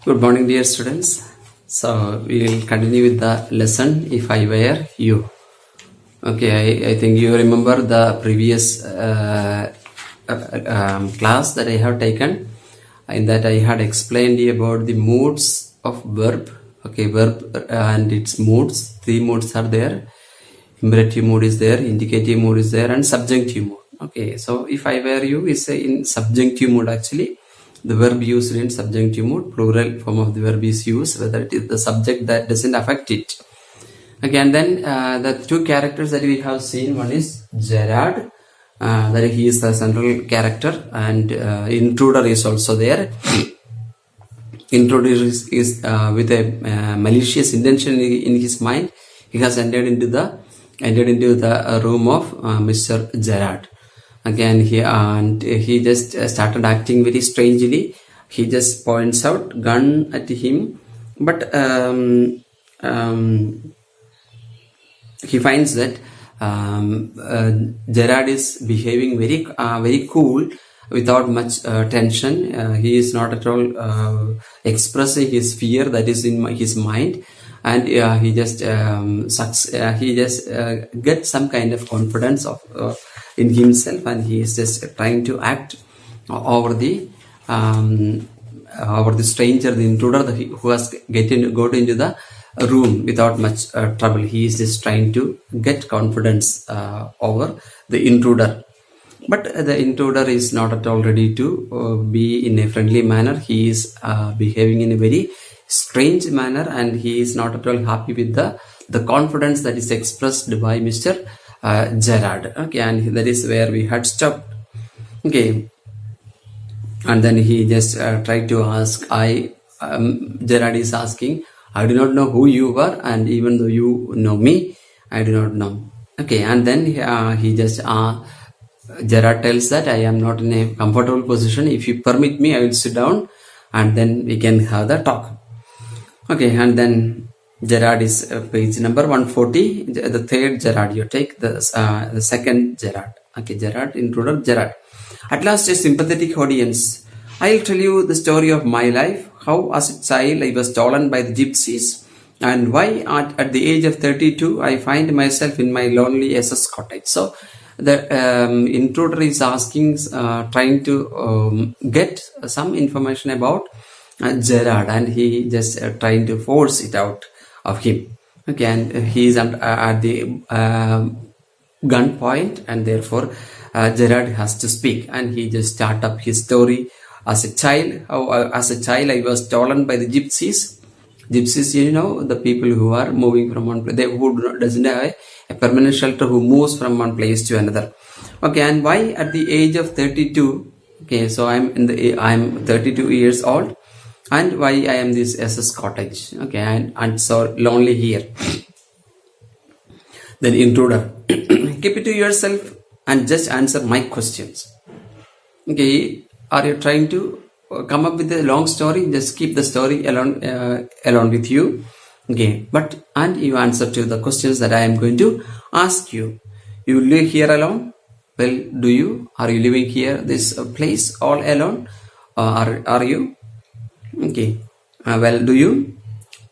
Good morning, dear students. So we will continue with the lesson If I Were You. Okay, I think you remember the previous class that I have taken. In that I had explained about the moods of verb. Okay, verb and its moods. Three moods are there. Imperative mood is there, indicative mood is there, and subjunctive mood. Okay, so if I were you is in subjunctive mood actually. The verb used in subjunctive mood, plural form of the verb is used, whether it is the subject that doesn't affect it. Okay, and then the two characters that we have seen, one is Gerard, that he is the central character, and intruder is also there. Intruder is with a malicious intention in his mind. He has entered into the room of Mr. Gerard. Again, he just started acting very strangely. He just points out gun at him, but he finds that Gerard is behaving very cool, without much tension. He is not at all expressing his fear that is in his mind, and he just gets some kind of confidence in himself, and he is just trying to act over the stranger, the intruder, who has got into the room without much trouble. He is just trying to get confidence over the intruder. But the intruder is not at all ready to be in a friendly manner. He is behaving in a very strange manner, and he is not at all happy with the confidence that is expressed by Mr. Gerard. Okay, and that is where we had stopped. Okay, and then he just tried to ask. Gerard is asking, I do not know who you are, and even though you know me, I do not know. Okay, and then Gerard tells that I am not in a comfortable position. If you permit me, I will sit down, and then we can have the talk. Okay, and then Gerard is page number 140. The third Gerard, you take the second Gerard. Okay, Gerard, intruder, Gerard. At last, a sympathetic audience. I'll tell you the story of my life. How as a child I was stolen by the gypsies, and why at the age of 32 I find myself in my lonely SS cottage. So the intruder is asking, trying to get some information about Gerard, and he just trying to force it out of him. Okay, and he is at the gunpoint, and therefore Gerard has to speak, and he just start up his story. As a child, I was stolen by the gypsies. Gypsies, you know, the people who are moving from one place, who doesn't have a permanent shelter, who moves from one place to another. Okay, and why at the age of 32? Okay, so I'm 32 years old, and why I am this SS cottage? Okay, and so lonely here. Then intruder, keep it to yourself and just answer my questions. Okay, are you trying to come up with a long story? Just keep the story along with you. Okay, and you answer to the questions that I am going to ask you. You live here alone? Well, do you? Are you living here, this place, all alone? Are you? Okay. Well, do you?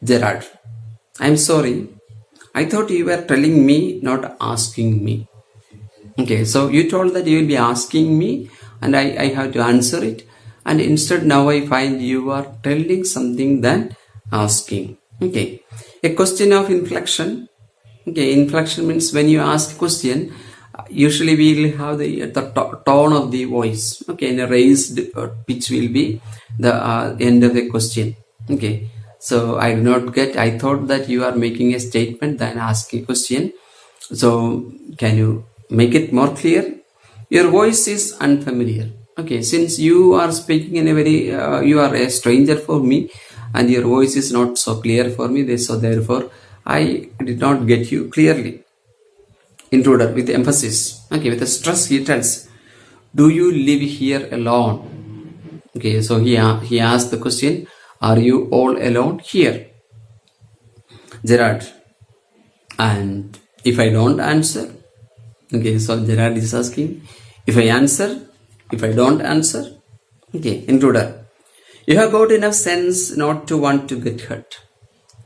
Gerard, I'm sorry. I thought you were telling me, not asking me. Okay, so you told that you will be asking me, and I have to answer it. And instead now I find you are telling something than asking. Okay. A question of inflection. Okay, inflection means when you ask a question, usually we will have the tone of the voice. Okay, and a raised pitch will be the end of the question. Okay, so I thought that you are making a statement than asking a question. So can you make it more clear? Your voice is unfamiliar. Okay, since you are speaking in a very, you are a stranger for me, and your voice is not so clear for me, so therefore I did not get you clearly. Intruder with emphasis. Okay, with a stress he tells, do you live here alone? Okay, so he asked the question, are you all alone here? Gerard, and if I don't answer? Okay, so Gerard is asking, if I answer, if I don't answer? Okay, intruder, You have got enough sense not to want to get hurt.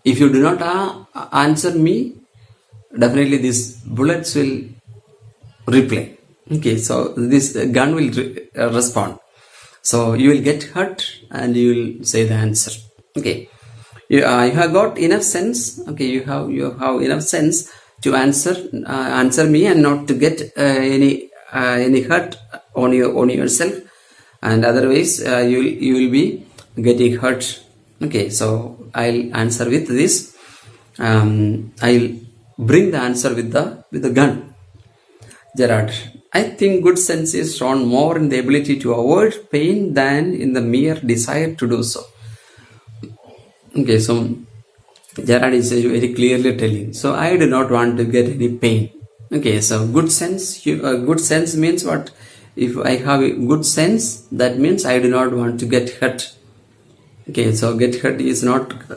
If you do not answer me, definitely these bullets will reply. Okay, so this gun will respond. So you will get hurt and you will say the answer. Okay, you have got enough sense. Okay, you have enough sense to answer me and not to get any hurt on yourself, and otherwise you will be getting hurt. Okay, so I'll answer with this. I'll bring the answer with the gun. Gerard, I think good sense is shown more in the ability to avoid pain than in the mere desire to do so. Okay, so Gerard is very clearly telling. So I do not want to get any pain. Okay, so good sense. Good sense means what? If I have a good sense, that means I do not want to get hurt. Okay, so get hurt is not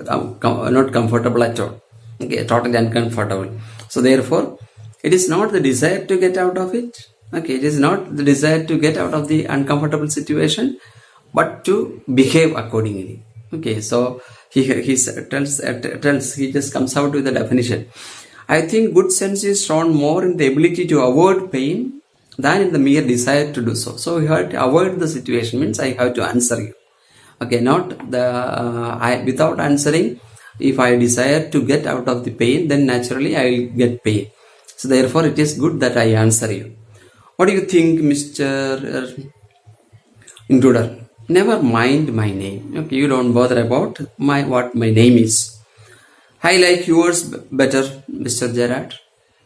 comfortable at all. Okay, totally uncomfortable. So therefore, it is not the desire to get out of it. Okay, it is not the desire to get out of the uncomfortable situation, but to behave accordingly. Okay, so he tells he just comes out with a definition. I think good sense is shown more in the ability to avoid pain than in the mere desire to do so. So you have to avoid the situation means I have to answer you. Okay, not the without answering. If I desire to get out of the pain, then naturally I will get pain. So therefore, it is good that I answer you. What do you think, Mr. Intruder? Never mind my name. Okay, you don't bother about what my name is. I like yours better, Mr. Gerard.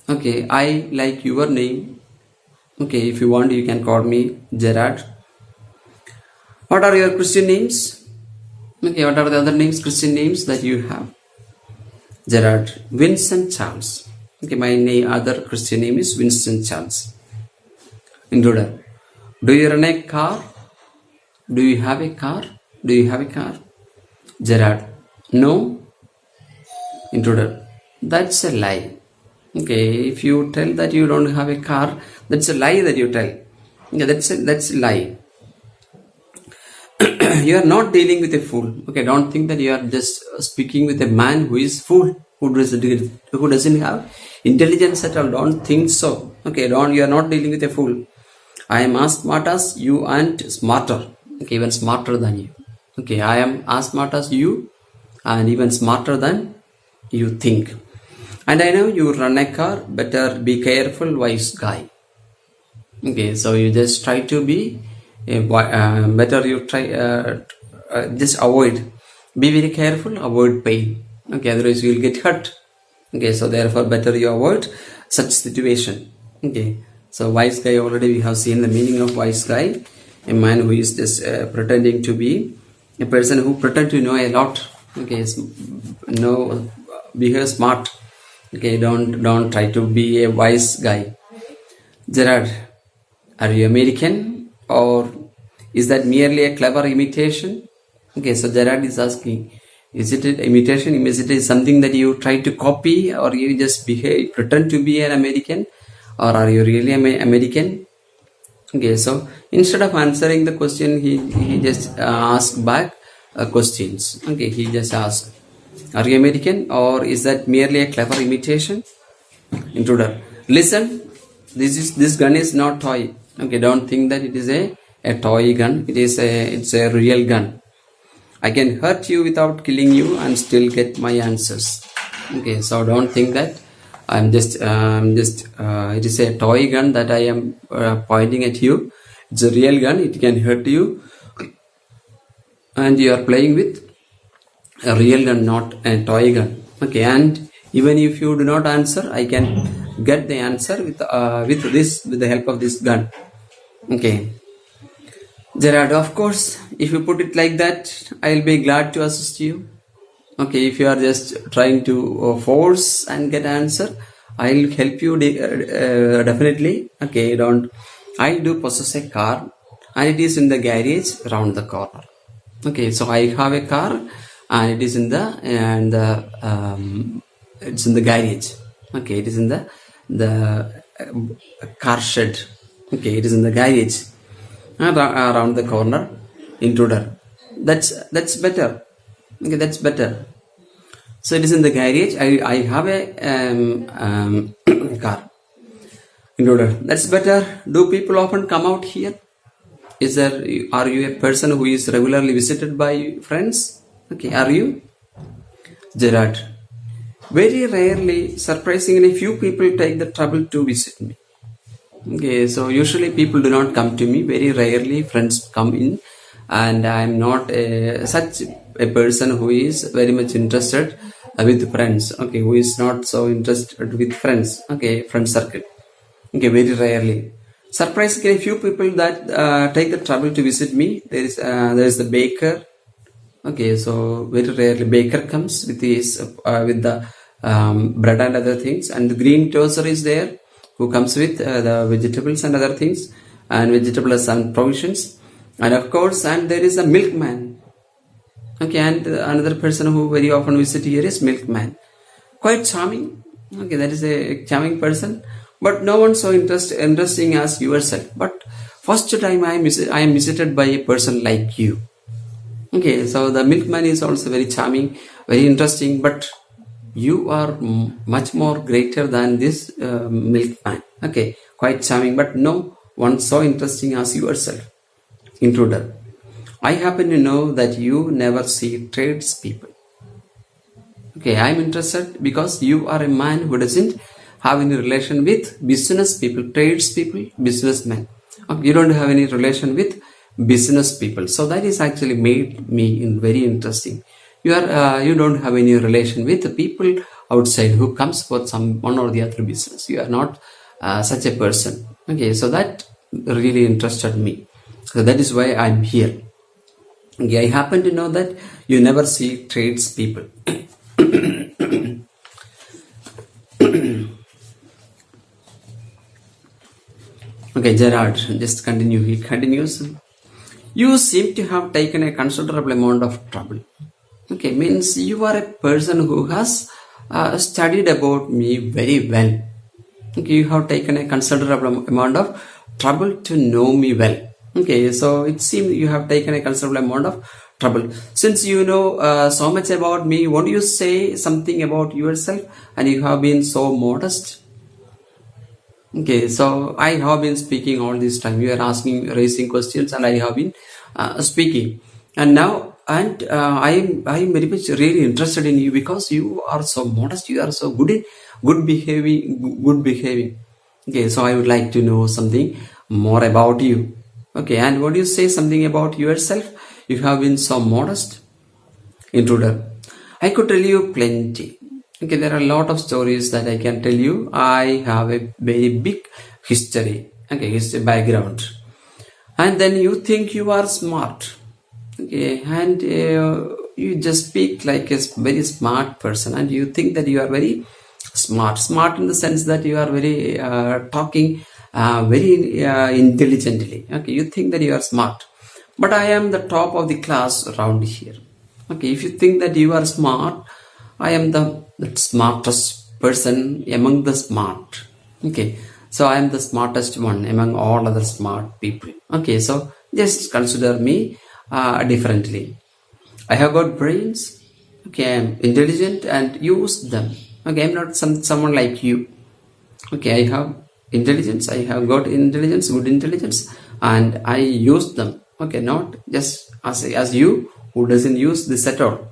Okay, I like your name. Okay, if you want, you can call me Gerard. What are your Christian names? Okay, what are the other names, Christian names that you have? Gerard, Vincent Charles. Okay, my other Christian name is Vincent Charles. Intruder, do you run a car? Do you have a car? Do you have a car? Gerard, no. Intruder, that's a lie. Okay, if you tell that you don't have a car, that's a lie that you tell. Yeah, that's a lie. You are not dealing with a fool. Okay, don't think that you are just speaking with a man who is fool, who doesn't have intelligence at all. Don't think so. Okay, you are not dealing with a fool. I am as smart as you and smarter. Okay, even smarter than you. Okay, I am as smart as you and even smarter than you think. And I know you run a car. Better be careful, wise guy. Okay, so you just try to be better. You try just avoid. Be very careful. Avoid pain. Okay, otherwise you will get hurt. Okay, so therefore better you avoid such situation. Okay, so wise guy, already we have seen the meaning of wise guy. A man who is just pretending to be a person who pretend to know a lot. Okay, behave smart. Okay, don't try to be a wise guy. Gerard, are you American or is that merely a clever imitation? Okay, so Gerard is asking, is it an imitation? Is it something that you try to copy, or you just pretend to be an American, or are you really American? Okay, so instead of answering the question, he just asked back questions. Okay, he just asked, are you American or is that merely a clever imitation? Intruder, listen, this gun is not toy. Okay, don't think that it is a toy gun. It's a real gun. I can hurt you without killing you and still get my answers. Okay, so don't think that it is a toy gun that I am pointing at you. It's a real gun. It can hurt you, and you are playing with a real gun, not a toy gun. Okay, and even if you do not answer, I can get the answer with the help of this gun. Okay, Gerard, of course, if you put it like that, I'll be glad to assist you. Okay, if you are just trying to force and get answer, I'll help you definitely. Okay, I do possess a car and it is in the garage around the corner. Okay, so I have a car and it is in the it's in the garage. Okay, it is in the car shed. Okay, it is in the garage around the corner. Intruder, That's better. Okay, that's better. So it is in the garage. I have a car included. That's better. Do people often come out here? Are you a person who is regularly visited by friends? Okay, are you? Gerard. Very rarely, surprisingly, few people take the trouble to visit me. Okay, so usually people do not come to me. Very rarely friends come in, and I am not such a person who is very much interested with friends. Okay, who is not so interested with friends. Okay, friend circle. Okay, very rarely. Surprisingly, few people that take the trouble to visit me. There is the baker. Okay, so very rarely baker comes with his with the bread and other things, and the green grocer is there who comes with the vegetables and other things, and vegetables and provisions, and of course, and there is a milkman. Okay, and another person who very often visit here is milkman. Quite charming. Okay, that is a charming person, but no one so interesting as yourself. But first time I am visited by a person like you. Okay, so the milkman is also very charming, very interesting, but you are much more greater than this milkman. Okay, quite charming, but no one so interesting as yourself. Intruder. I happen to know that you never see tradespeople. Okay, I am interested because you are a man who doesn't have any relation with business people, tradespeople, businessmen. Okay, you don't have any relation with business people, so that is actually made me very interesting. You don't have any relation with the people outside who comes for some one or the other business. You are not such a person. Okay, so that really interested me. So that is why I'm here. Okay, I happen to know that you never see tradespeople. Okay, Gerard, just continue. He continues. You seem to have taken a considerable amount of trouble. Okay, means you are a person who has studied about me very well. Okay, you have taken a considerable amount of trouble to know me well. Okay, so it seems you have taken a considerable amount of trouble. Since you know so much about me, won't you say something about yourself? And you have been so modest. Okay, so I have been speaking all this time. You are raising questions, and I have been speaking. And now, I am very much really interested in you because you are so modest. You are so good behaving. Okay, so I would like to know something more about you. Okay, and what do you say something about yourself? You have been so modest. Intruder. I could tell you plenty. Okay, there are a lot of stories that I can tell you. I have a very big history. Okay, history background. And then you think you are smart. Okay, and you just speak like a very smart person, and you think that you are very smart in the sense that you are very talking very intelligently. Okay, you think that you are smart, but I am the top of the class around here. Okay, if you think that you are smart, I am the smartest person among the smart. Okay, so I am the smartest one among all other smart people. Okay, so just consider me differently. I have got brains. Okay, I am intelligent and use them. Okay, I am not someone like you. Okay, I have intelligence. I have got intelligence, good intelligence, and I use them. Okay, not just as you who doesn't use this at all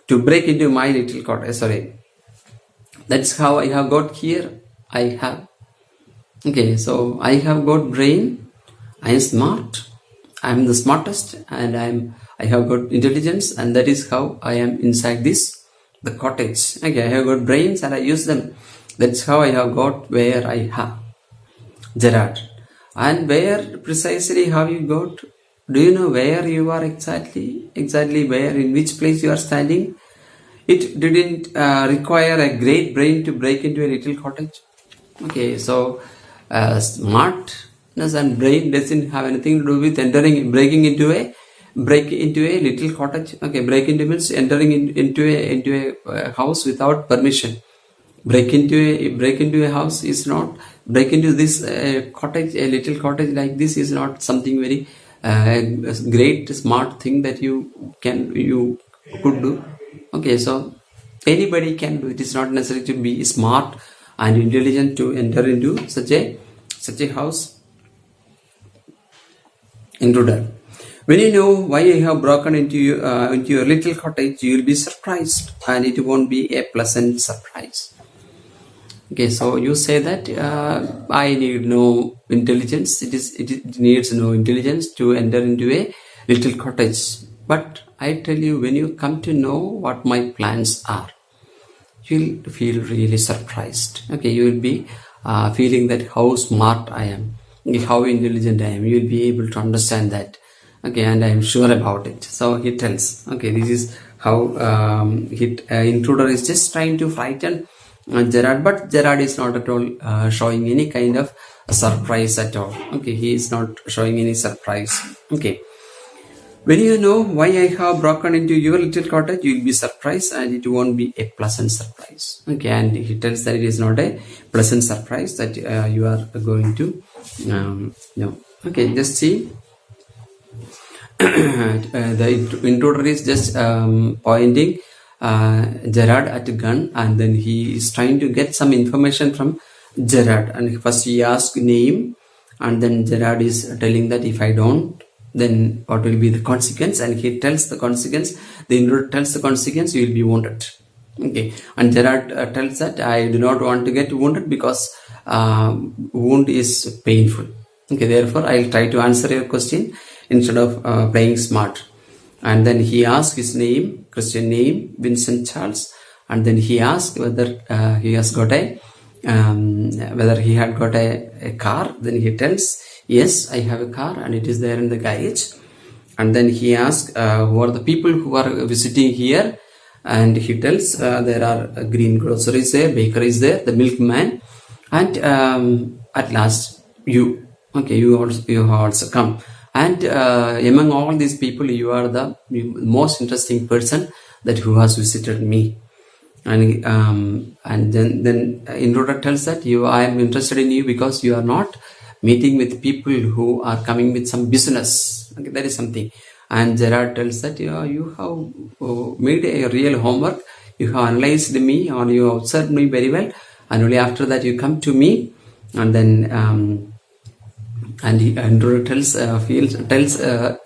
to break into my little cottage. Sorry, that's how I have got here. I have. Okay, so I have got brain. I am smart. I am the smartest, and I have got intelligence, and that is how I am inside the cottage. Okay, I have got brains and I use them. That's how I have got where I have. Gerard. And where precisely have you got? Do you know where you are exactly? Exactly where, in which place you are standing? It didn't require a great brain to break into a little cottage. Okay, so smartness and brain doesn't have anything to do with breaking into a little cottage. Okay, break into means entering into a house without permission. Break into a house is not break into this cottage. A little cottage like this is not something very a great smart thing that you could do. Okay, so anybody can do it. It's not necessary to be smart and intelligent to enter into such a house. Intruder. When you know why I have broken into your little cottage, you will be surprised, and it won't be a pleasant surprise. Okay, so you say that I need no intelligence. It needs no intelligence to enter into a little cottage. But I tell you, when you come to know what my plans are, you'll feel really surprised. Okay, you will be feeling that how smart I am, how intelligent I am. You will be able to understand that. Okay, and I am sure about it. So he tells, okay, this is how intruder is just trying to frighten Gerard, but Gerard is not at all showing any kind of surprise at all. Okay, he is not showing any surprise. Okay, when you know why I have broken into your little cottage, you will be surprised, and it won't be a pleasant surprise. Okay, and he tells that it is not a pleasant surprise that you are going to know. Okay, just see. The intruder is just pointing Gerard at a gun, and then he is trying to get some information from Gerard. And first he asks name, and then Gerard is telling that if I don't, then what will be the consequence? And he tells the consequence. The intruder tells the consequence: you will be wounded. Okay, and Gerard tells that I do not want to get wounded because wound is painful. Okay, therefore I will try to answer your question instead of playing smart. And then he asks his name, Christian name, Vincent Charles, and then he asks whether he has got whether he had got a car. Then he tells, yes, I have a car and it is there in the garage. And then he asks who are the people who are visiting here, and he tells there are green groceries there, bakery is there, the milkman, and at last you. Okay, you have also come. And among all these people, you are the most interesting person that who has visited me. And then intruder tells that I am interested in you because you are not meeting with people who are coming with some business. Okay, that is something. And Gerard tells that you have made a real homework. You have analyzed me, or you have observed me very well, and only after that you come to me. And then and he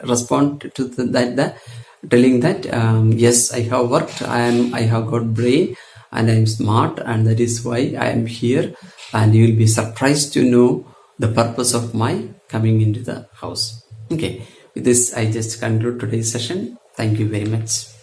respond to telling that yes, I have worked, I have got brain, and I am smart, and that is why I am here, and you will be surprised to know the purpose of my coming into the house. Okay, with this I just conclude today's session. Thank you very much.